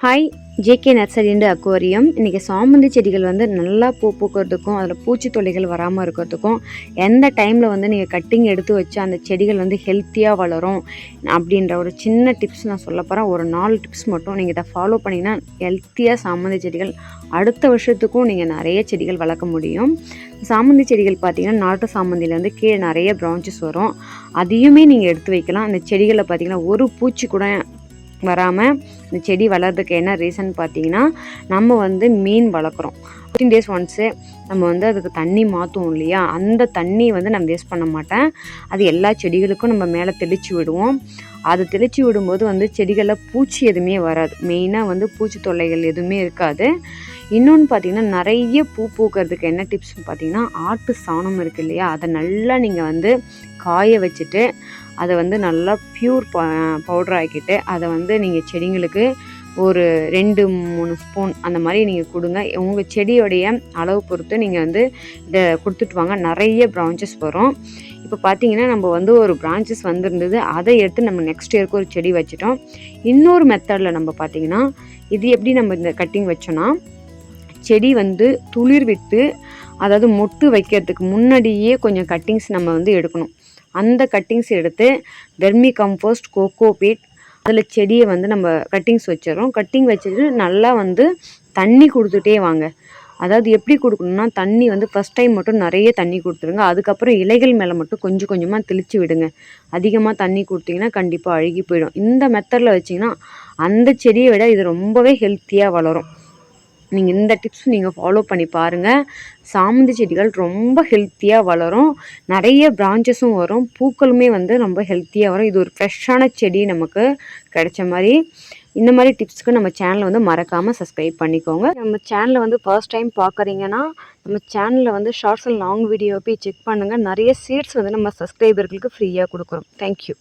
Hi, JK nursery and aquarium. இன்றைக்கி சாமந்தி செடிகள் வந்து நல்லா பூ பூக்கிறதுக்கும் அதில் பூச்சி தொல்லைகள் வராமல் இருக்கிறதுக்கும் எந்த டைமில் வந்து நீங்கள் கட்டிங் எடுத்து வச்சு அந்த செடிகள் வந்து ஹெல்த்தியாக வளரும் அப்படின்ற ஒரு சின்ன டிப்ஸ் நான் சொல்ல போகிறேன். ஒரு 4 டிப்ஸ் மட்டும் நீங்கள் இதை ஃபாலோ பண்ணிங்கன்னா ஹெல்த்தியாக சாமந்தி செடிகள் அடுத்த வருஷத்துக்கும் நீங்கள் நிறைய செடிகள் வளர்க்க முடியும். சாமந்தி செடிகள் பார்த்திங்கன்னா நாட்டு சாமந்திலேருந்து கீழே நிறைய பிரான்ச்சஸ் வரும். அதையுமே நீங்கள் எடுத்து வைக்கலாம். அந்த செடிகளில் பார்த்திங்கன்னா ஒரு பூச்சி கூட வராமல் இந்த செடி வளர்றதுக்கு என்ன ரீசன் பார்த்தீங்கன்னா, நம்ம வந்து மீன் வளர்க்குறோம். 15 days ஒன்ஸு நம்ம வந்து அதுக்கு தண்ணி மாற்றுவோம் இல்லையா, அந்த தண்ணி வந்து நான் வேஸ்ட் பண்ண மாட்டேன். அது எல்லா செடிகளுக்கும் நம்ம மேலே தெளித்து விடுவோம். அது தெளித்து விடும்போது வந்து செடிகளில் பூச்சி எதுவுமே வராது. மெயினாக வந்து பூச்சி தொல்லைகள் எதுவுமே இருக்காது. இன்னொன்று பார்த்திங்கன்னா, நிறைய பூ பூக்கிறதுக்கு என்ன டிப்ஸ்னு பார்த்திங்கன்னா, ஆட்டு சாணம் இருக்குது இல்லையா, அதை நல்லா நீங்கள் வந்து காய வச்சுட்டு அதை வந்து நல்லா ப்யூர் பவுடர் ஆக்கிட்டு அதை வந்து நீங்கள் செடிங்களுக்கு ஒரு 2-3 ஸ்பூன் அந்த மாதிரி நீங்கள் கொடுங்க. உங்கள் செடியோடைய அளவு பொறுத்து நீங்கள் வந்து இதை கொடுத்துட்டு வாங்க. நிறைய பிரான்ச்சஸ் வரும். இப்போ பார்த்தீங்கன்னா நம்ம வந்து ஒரு பிரான்ச்சஸ் வந்திருந்தது, அதை எடுத்து நம்ம நெக்ஸ்ட் இயருக்கு ஒரு செடி வச்சிட்டோம். இன்னொரு மெத்தடில் நம்ம பார்த்திங்கன்னா, இது எப்படி நம்ம இந்த கட்டிங் வச்சோன்னா, செடி வந்து துளிர் விட்டு அதாவது மொட்டு வைக்கிறதுக்கு முன்னாடியே கொஞ்சம் கட்டிங்ஸ் நம்ம வந்து எடுக்கணும். அந்த கட்டிங்ஸ் எடுத்து வெர்மி கம்போஸ்ட், கோகோபீட் அதில் செடியை வந்து நம்ம கட்டிங்ஸ் வச்சிடறோம். கட்டிங் வச்சுட்டு நல்லா வந்து தண்ணி கொடுத்துட்டே வாங்க. அதாவது எப்படி கொடுக்கணுன்னா, தண்ணி வந்து ஃபஸ்ட் டைம் மட்டும் நிறைய தண்ணி கொடுத்துருங்க. அதுக்கப்புறம் இலைகள் மேலே மட்டும் கொஞ்சம் கொஞ்சமாக தெளித்து விடுங்க. அதிகமாக தண்ணி கொடுத்தீங்கன்னா கண்டிப்பாக அழுகி போயிடும். இந்த மெத்தடில் வச்சிங்கன்னா அந்த செடியை விட இது ரொம்பவே ஹெல்த்தியாக வளரும். நீங்கள் இந்த டிப்ஸ் நீங்கள் ஃபாலோ பண்ணி பாருங்கள். சாமந்தி செடிகள் ரொம்ப ஹெல்த்தியாக வளரும். நிறைய பிரான்ச்சஸும் வரும். பூக்களுமே வந்து ரொம்ப ஹெல்த்தியாக வரும். இது ஒரு ஃப்ரெஷ்ஷான செடி நமக்கு கிடைச்ச மாதிரி. இந்த மாதிரி டிப்ஸ்க்கு நம்ம சேனலை வந்து மறக்காமல் சப்ஸ்கிரைப் பண்ணிக்கோங்க. நம்ம சேனலை வந்து ஃபர்ஸ்ட் டைம் பார்க்குறீங்கன்னா நம்ம சேனலில் வந்து ஷார்ட்ஸ் அண்ட் லாங் வீடியோ போய் செக் பண்ணுங்கள். நிறைய சீட்ஸ் வந்து நம்ம சப்ஸ்கிரைபர்களுக்கு ஃப்ரீயாக கொடுக்குறோம். தேங்க்யூ.